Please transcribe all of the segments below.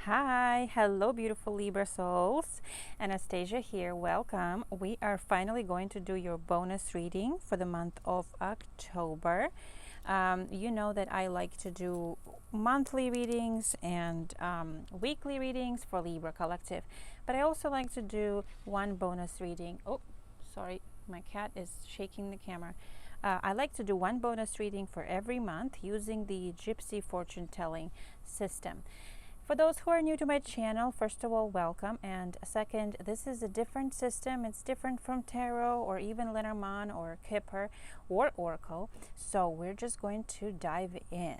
Hi, hello, beautiful Libra souls. Anastasia here. Welcome. We are finally going to do your bonus reading for the month of October. You know that I like to do monthly readings and weekly readings for Libra Collective, but I also like to do one bonus reading. Oh, sorry, my cat is shaking the camera. I like to do one bonus reading for every month using the gypsy fortune telling system. For those who are new to my channel, first of all, welcome. And second, this is a different system. It's different from tarot or even Lenormand or Kipper or Oracle. So we're just going to dive in.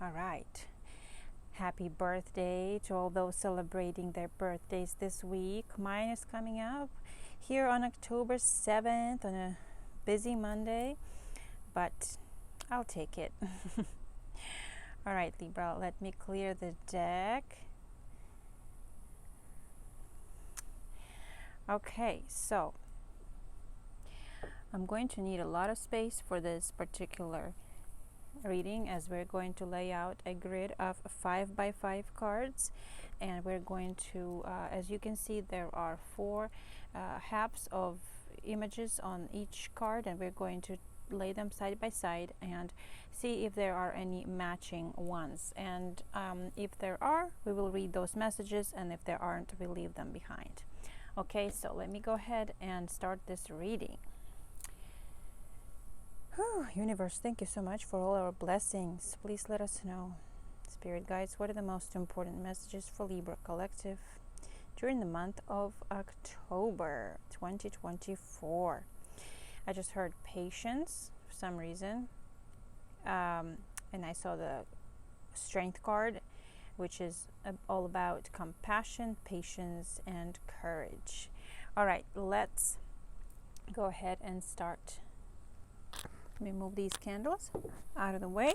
All right. Happy birthday to all those celebrating their birthdays this week. Mine is coming up here on October 7th on a busy Monday, but I'll take it. All right, Libra, let me clear the deck. Okay, so I'm going to need a lot of space for this particular reading, as we're going to lay out a grid of 5 by 5 cards, and we're going to, as you can see, there are 4 halves of images on each card, and we're going to lay them side by side and see if there are any matching ones, and if there are, we will read those messages, and if there aren't, we'll leave them behind. Okay, so let me go ahead and start this reading. Whew, universe, thank you so much for all our blessings. Please let us know, spirit guides, what are the most important messages for Libra Collective during the month of October 2024. I just heard patience for some reason, and I saw the strength card, which is all about compassion, patience, and courage. All right, let's go ahead and start. Let me move these candles out of the way.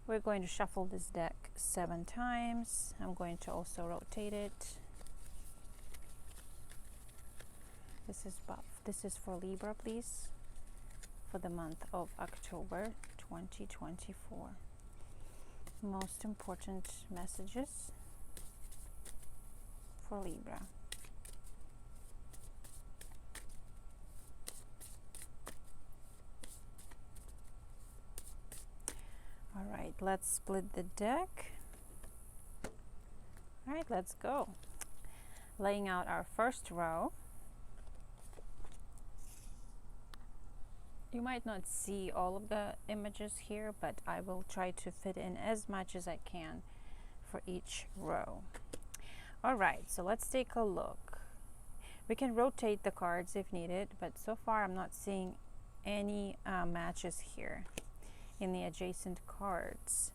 We're going to shuffle this deck 7 times. I'm going to also rotate it. This is for Libra, please, for the month of October 2024. Most important messages for Libra. All right, let's split the deck. All right, let's go. Laying out our first row. You might not see all of the images here, but I will try to fit in as much as I can for each row. All right, so let's take a look. We can rotate the cards if needed, but so far I'm not seeing any matches here in the adjacent cards.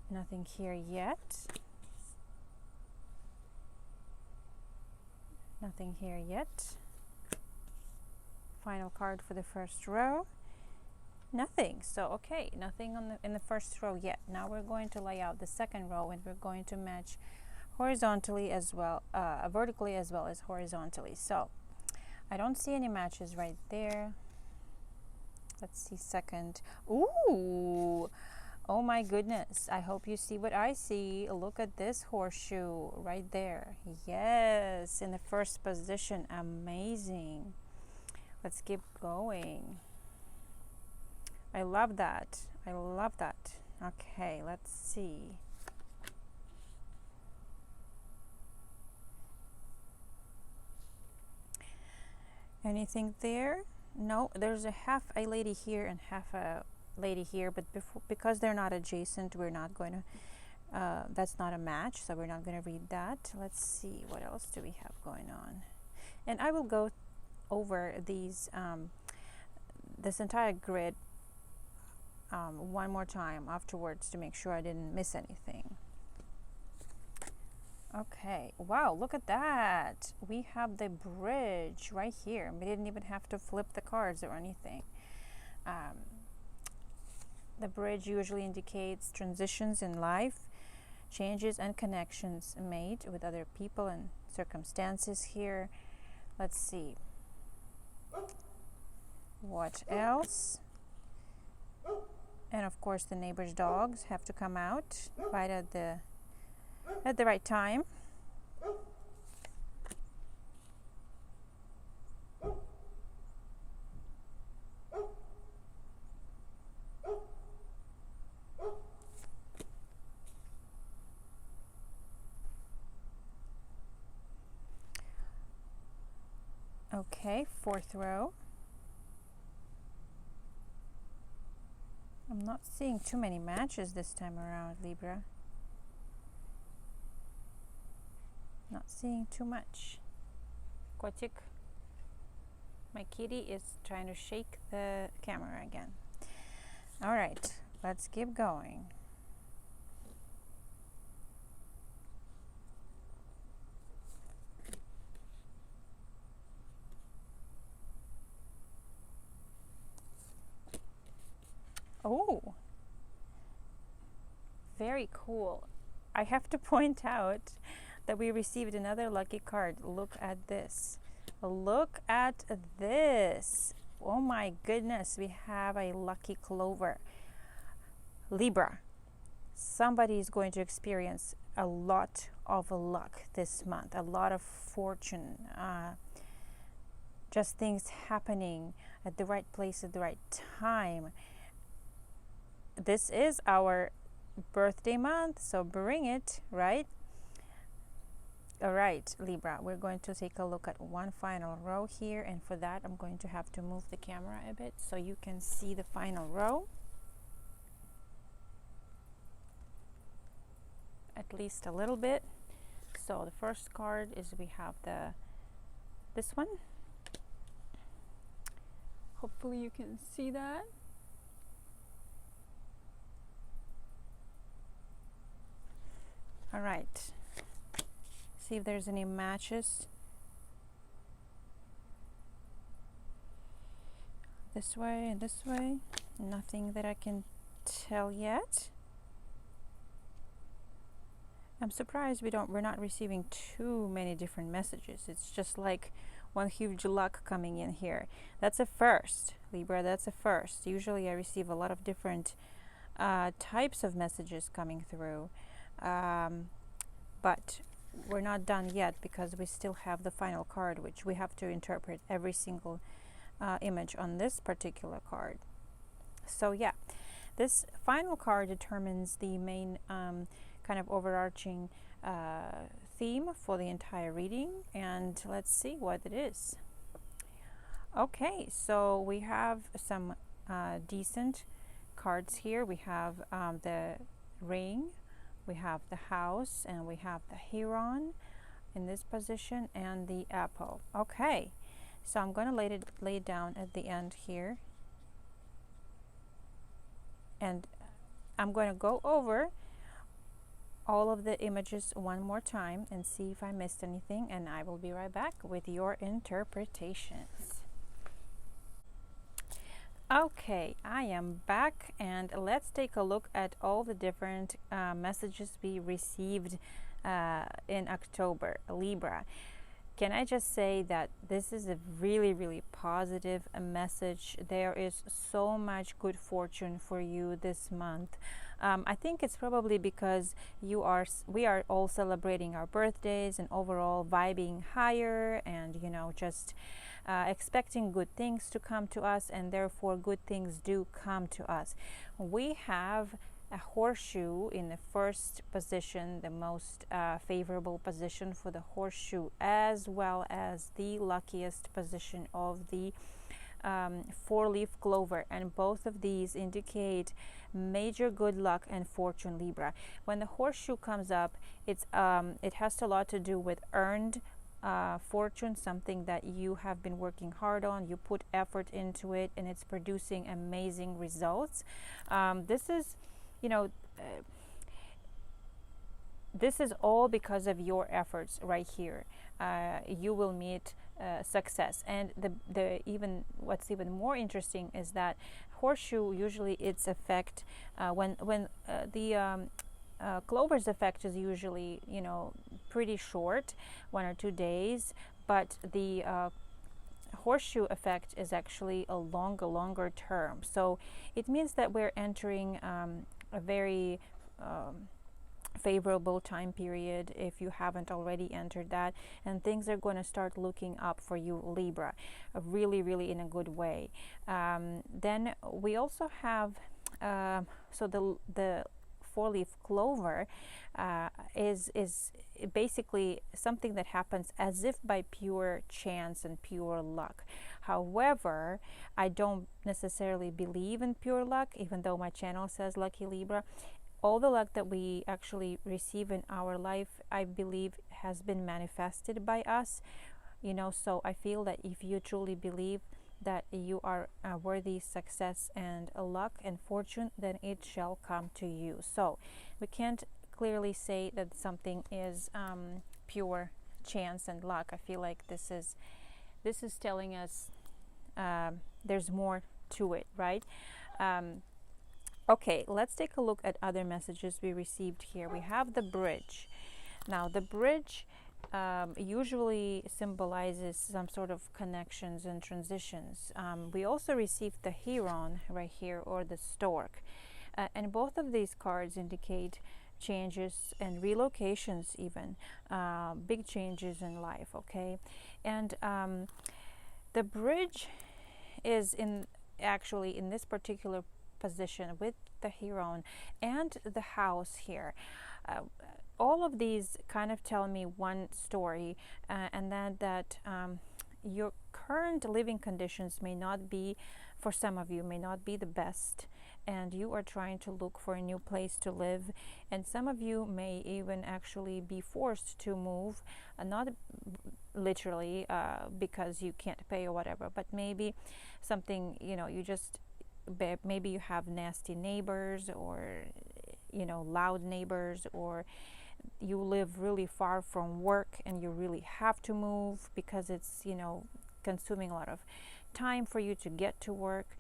Nothing here yet. Nothing here yet. Final card for the first row. Nothing. So okay, nothing in the first row yet. Now we're going to lay out the second row, and we're going to match horizontally as well, vertically as well as horizontally. So I don't see any matches right there. Let's see second. Ooh, oh my goodness, I hope you see what I see. Look at this horseshoe right there. Yes, in the first position. Amazing. Let's keep going. I love that. I love that. Okay, let's see. Anything there? No, there's a half a lady here and half a lady here, but because they're not adjacent, we're not going to, that's not a match, so we're not going to read that. Let's see, what else do we have going on? And I will go over these this entire grid one more time afterwards to make sure I didn't miss anything. Okay, wow, look at that. We have the bridge right here. We didn't even have to flip the cards or anything. The bridge usually indicates transitions in life, changes and connections made with other people and circumstances here. Let's see. What else? And of course the neighbor's dogs have to come out right at the right time. Okay, fourth row. I'm not seeing too many matches this time around, Libra. Not seeing too much. Kotik, my kitty is trying to shake the camera again. All right, let's keep going. Oh, very cool. I have to point out that we received another lucky card. Look at this. Look at this. Oh my goodness, we have a lucky clover. Libra, somebody is going to experience a lot of luck this month, a lot of fortune, just things happening at the right place at the right time. This is our birthday month, so bring it, right? All right, Libra, we're going to take a look at one final row here, and for that I'm going to have to move the camera a bit so you can see the final row, at least a little bit. So the first card is, we have this one. Hopefully you can see that. All right, see if there's any matches. This way and this way. Nothing that I can tell yet. I'm surprised we're not receiving too many different messages. It's just like one huge luck coming in here. That's a first, Libra, that's a first. Usually I receive a lot of different types of messages coming through. But we're not done yet, because we still have the final card, which we have to interpret every single image on this particular card. So yeah, this final card determines the main kind of overarching theme for the entire reading, and let's see what it is. Okay, so we have some decent cards here. We have the ring, we have the house, and we have the heron in this position, and the apple. Okay, so I'm going to lay it down at the end here, and I'm going to go over all of the images one more time and see if I missed anything, and I will be right back with your interpretations. Okay, I am back, and let's take a look at all the different messages we received in October. Libra, can I just say that this is a really positive message. There is so much good fortune for you this month. I think it's probably because we are all celebrating our birthdays and overall vibing higher, and just expecting good things to come to us, and therefore good things do come to us. We have a horseshoe in the first position, the most favorable position for the horseshoe, as well as the luckiest position of the four-leaf clover, and both of these indicate major good luck and fortune, Libra. When the horseshoe comes up, it has a lot to do with earned fortune, something that you have been working hard on, you put effort into it, and it's producing amazing results. This is this is all because of your efforts right here. You will meet success, and what's even more interesting is that horseshoe, usually its effect when the clover's effect is usually pretty short, 1 or 2 days, but the horseshoe effect is actually a longer term. So it means that we're entering a very favorable time period if you haven't already entered that, and things are going to start looking up for you, Libra, really in a good way. Then we also have so the four-leaf clover is basically something that happens as if by pure chance and pure luck. However, I don't necessarily believe in pure luck, even though my channel says Lucky Libra. All the luck that we actually receive in our life, I believe, has been manifested by us, so I feel that if you truly believe that you are worthy success and luck and fortune, then it shall come to you. So we can't clearly say that something is pure chance and luck. I feel like this is telling us there's more to it, right? Okay, let's take a look at other messages we received here. We have the bridge. Now, the bridge usually symbolizes some sort of connections and transitions. We also received the heron right here, or the stork. And both of these cards indicate changes and relocations, even big changes in life, okay? And the bridge is actually in this particular position with the heron and the house here. All of these kind of tell me one story, and that your current living conditions may not be, for some of you, may not be the best, and you are trying to look for a new place to live, and some of you may even actually be forced to move, not literally because you can't pay or whatever, but maybe something, you just maybe you have nasty neighbors, or loud neighbors, or you live really far from work and you really have to move because it's consuming a lot of time for you to get to work.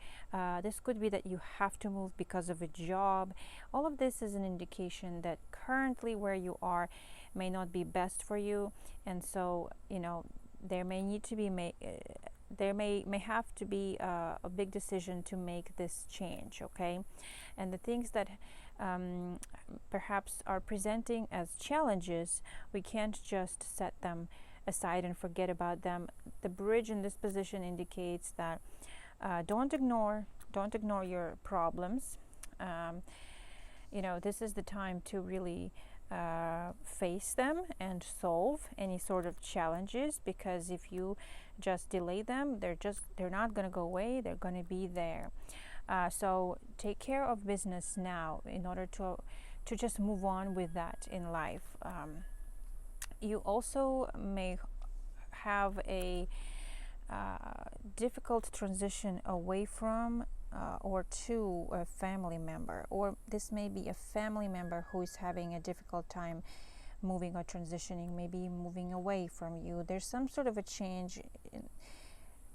This could be that you have to move because of a job. All of this is an indication that currently where you are may not be best for you, and so there may need to be there may have to be a big decision to make this change, okay? And the things that perhaps are presenting as challenges, we can't just set them aside and forget about them. The bridge in this position indicates that don't ignore your problems. This is the time to really face them and solve any sort of challenges, because if you just delay them, they're not going to go away, they're going to be there. So take care of business now in order to just move on with that in life. You also may have a difficult transition away from or to a family member, or this may be a family member who is having a difficult time moving or transitioning, maybe moving away from you. There's some sort of a change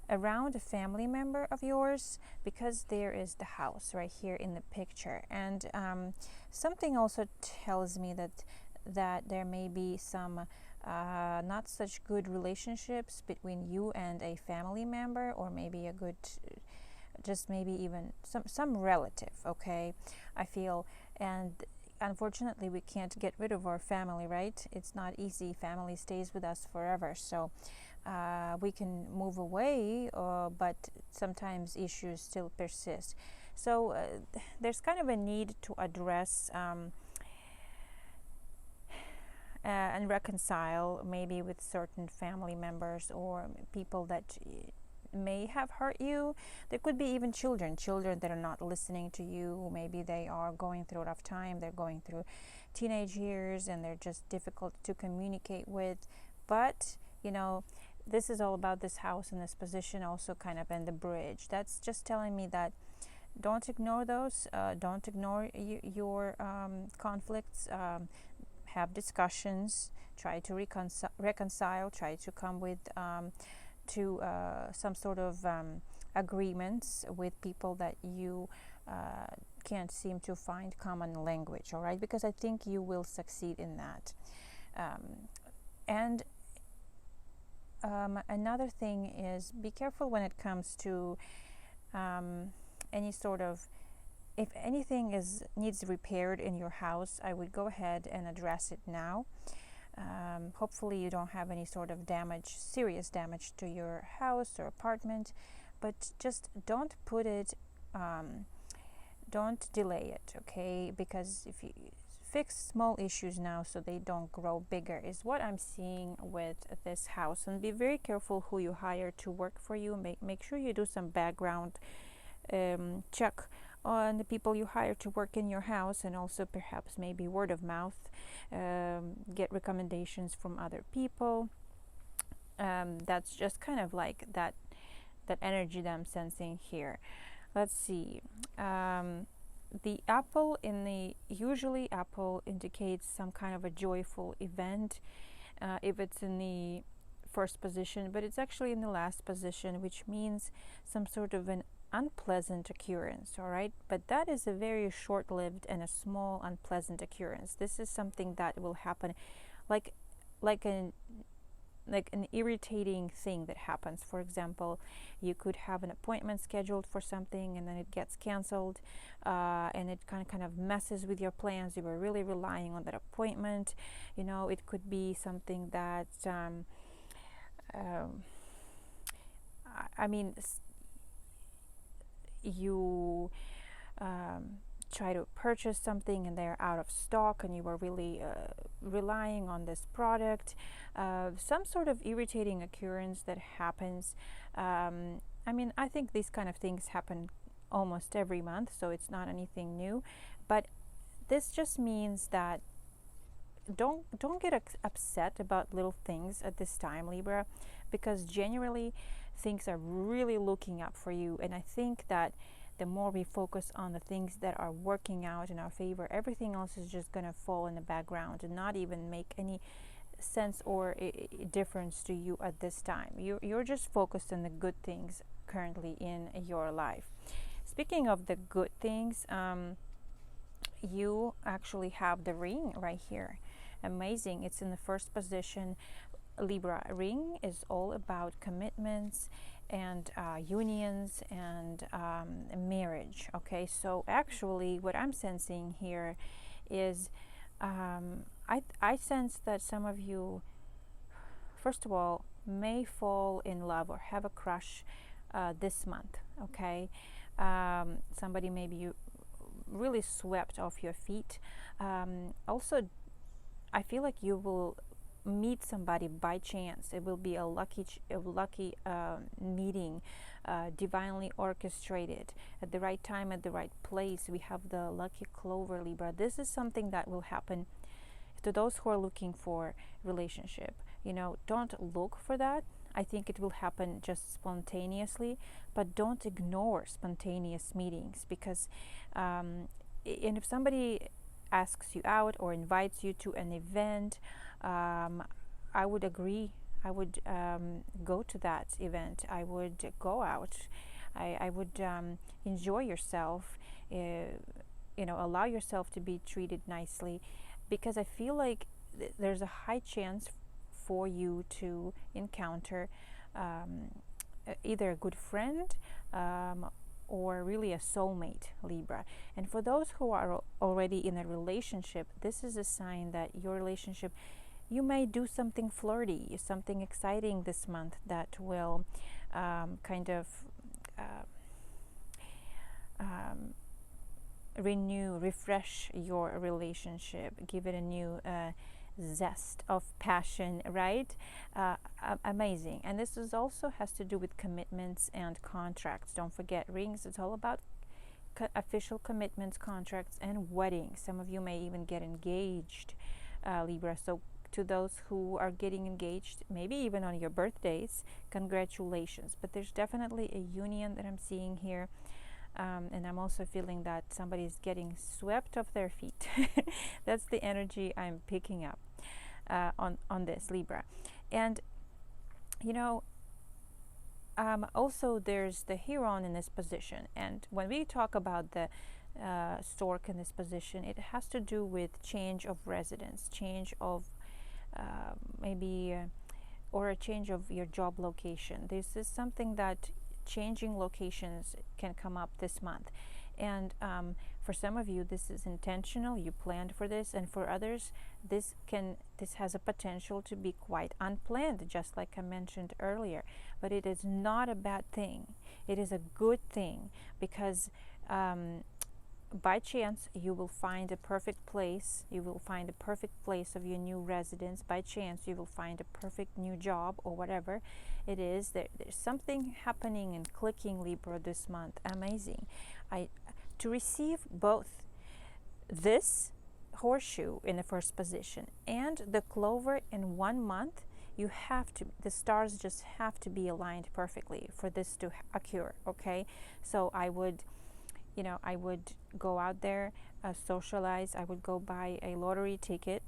around a family member of yours, because there is the house right here in the picture. And something also tells me that there may be some not such good relationships between you and a family member, or maybe a good, just maybe even some relative, okay? I feel, and unfortunately we can't get rid of our family, right? It's not easy. Family stays with us forever, so we can move away, but sometimes issues still persist. So there's kind of a need to address and reconcile, maybe with certain family members or people that may have hurt you. There could be even children that are not listening to you. Maybe they are going through a rough time, they're going through teenage years, and they're just difficult to communicate with. But this is all about this house and this position, also kind of in the bridge. That's just telling me that don't ignore those, don't ignore your conflicts. Have discussions, try to reconcile, try to come with to some sort of agreements with people that you can't seem to find common language, all right? Because I think you will succeed in that. And Another thing is be careful when it comes to any sort of, if anything needs repaired in your house, I would go ahead and address it now. Hopefully you don't have any sort of damage, serious damage to your house or apartment, but just don't put it, don't delay it, okay? Because if you fix small issues now so they don't grow bigger is what I'm seeing with this house. And be very careful who you hire to work for you. Make sure you do some background check on the people you hire to work in your house, and also perhaps maybe word of mouth, get recommendations from other people. That's just kind of like that energy that I'm sensing here. Let's see. The apple usually apple indicates some kind of a joyful event if it's in the first position, but it's actually in the last position, which means some sort of an unpleasant occurrence. All right, but that is a very short-lived and a small unpleasant occurrence. This is something that will happen like an irritating thing that happens. For example, you could have an appointment scheduled for something and then it gets canceled, and it kind of messes with your plans. You were really relying on that appointment. You know, it could be something that I mean, you try to purchase something and they're out of stock, and you were really relying on this product. Some sort of irritating occurrence that happens. I mean, I think these kind of things happen almost every month, so it's not anything new. But this just means that don't get upset about little things at this time, Libra, because generally things are really looking up for you. And I think that the more we focus on the things that are working out in our favor, everything else is just going to fall in the background and not even make any sense or difference to you at this time. You're just focused on the good things currently in your life. Speaking of the good things, you actually have the ring right here. Amazing. It's in the first position. Libra, ring is all about commitments and unions and marriage. Okay, so actually what I'm sensing here is I sense that some of you, first of all, may fall in love or have a crush this month. Okay, somebody may be really swept off your feet. Also, I feel like you will meet somebody by chance. It will be a lucky meeting, divinely orchestrated at the right time, at the right place. We have the lucky clover, Libra. This is something that will happen to those who are looking for relationship. You know, don't look for that. I think it will happen just spontaneously, but don't ignore spontaneous meetings, because and if somebody asks you out or invites you to an event, I would agree. I would go to that event. I would go out. I would enjoy yourself. Allow yourself to be treated nicely, because I feel like there's a high chance for you to encounter either a good friend or really a soulmate, Libra. And for those who are already in a relationship, this is a sign that your relationship, you may do something flirty, something exciting this month that will refresh your relationship, give it a new zest of passion, right? Amazing. And this is also has to do with commitments and contracts. Don't forget, rings, it's all about official commitments, contracts, and weddings. Some of you may even get engaged, Libra. So to those who are getting engaged, maybe even on your birthdays, congratulations. But there's definitely a union that I'm seeing here. And I'm also feeling that somebody's getting swept off their feet. That's the energy I'm picking up on this, Libra. And also there's the Heron in this position. And when we talk about the stork in this position, it has to do with change of residence, change of maybe or a change of your job location. This is something that changing locations can come up this month. And for some of you, this is intentional. You planned for this, and for others, this has a potential to be quite unplanned, just like I mentioned earlier. But it is not a bad thing. It is a good thing, because by chance you will find a perfect place. You will find a perfect place of your new residence. By chance you will find a perfect new job, or whatever it is. There's something happening and clicking, Libra, this month. Amazing. To receive both this horseshoe in the first position and the clover in 1 month, the stars just have to be aligned perfectly for this to occur. Okay, so I would go out there, socialize. I would go buy a lottery ticket.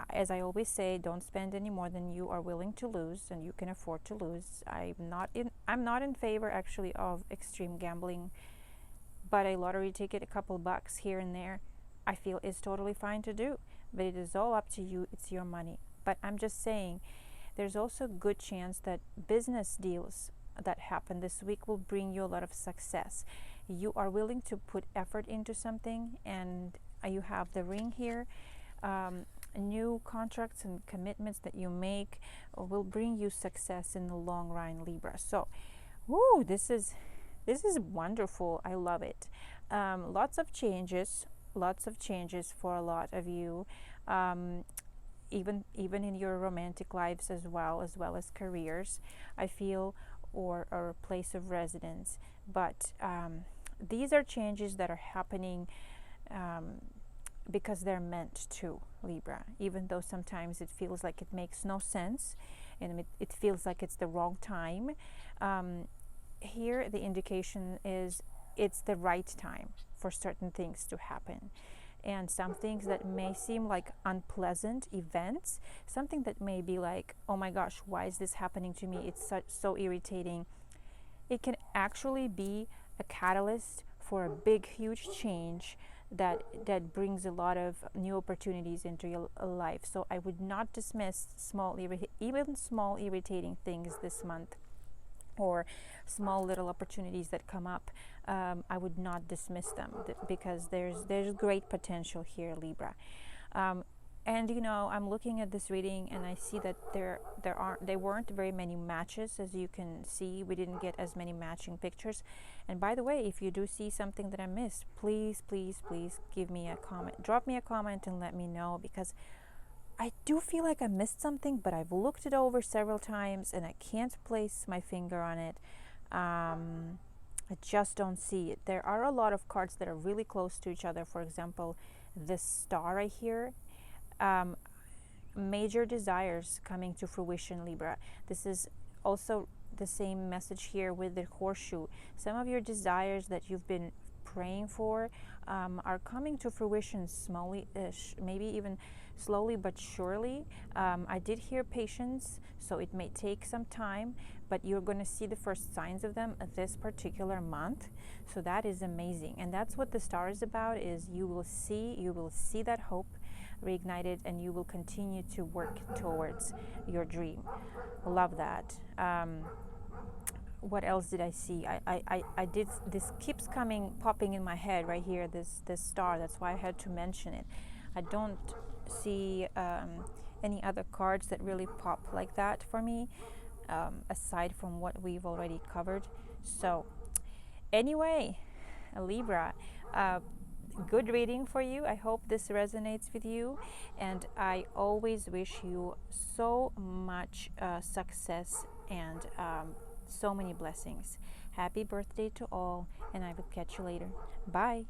As I always say, don't spend any more than you are willing to lose and you can afford to lose. I'm not in favor actually of extreme gambling, but a lottery ticket, a couple bucks here and there, I feel is totally fine to do. But it is all up to you. It's your money. But I'm just saying, there's also a good chance that business deals that happen this week will bring you a lot of success. You are willing to put effort into something, and you have the ring here. New contracts and commitments that you make will bring you success in the long run, Libra. So, this is wonderful. I love it. Lots of changes for a lot of you, even in your romantic lives as well as careers, I feel, or place of residence. But these are changes that are happening because they're meant to, Libra, even though sometimes it feels like it makes no sense and it feels like it's the wrong time. Here the indication is it's the right time for certain things to happen. And some things that may seem like unpleasant events, something that may be like, oh my gosh, why is this happening to me? It's so irritating. It can actually be a catalyst for a big, huge change that brings a lot of new opportunities into your life. So I would not dismiss even small irritating things this month, or small little opportunities that come up. I would not dismiss them because there's great potential here, Libra. And I'm looking at this reading and I see that there weren't very many matches. As you can see, we didn't get as many matching pictures. And by the way, if you do see something that I missed, please give me a comment. Drop me a comment and let me know, because I do feel like I missed something, but I've looked it over several times and I can't place my finger on it. I just don't see it. There are a lot of cards that are really close to each other. For example, this star right here. Major desires coming to fruition, Libra. This is also the same message here with the horseshoe. Some of your desires that you've been praying for are coming to fruition slowly, maybe even slowly but surely. I did hear patience, so it may take some time, but you're going to see the first signs of them this particular month. So that is amazing, and that's what the star is about. Is you will see that hope reignited, and you will continue to work towards your dream. Love that. What else did I see? I did. This keeps popping in my head right here. This star. That's why I had to mention it. I don't see any other cards that really pop like that for me, aside from what we've already covered. So, anyway, Libra. Good reading for you. I hope this resonates with you, and I always wish you so much success and so many blessings. Happy birthday to all, and I will catch you later. Bye.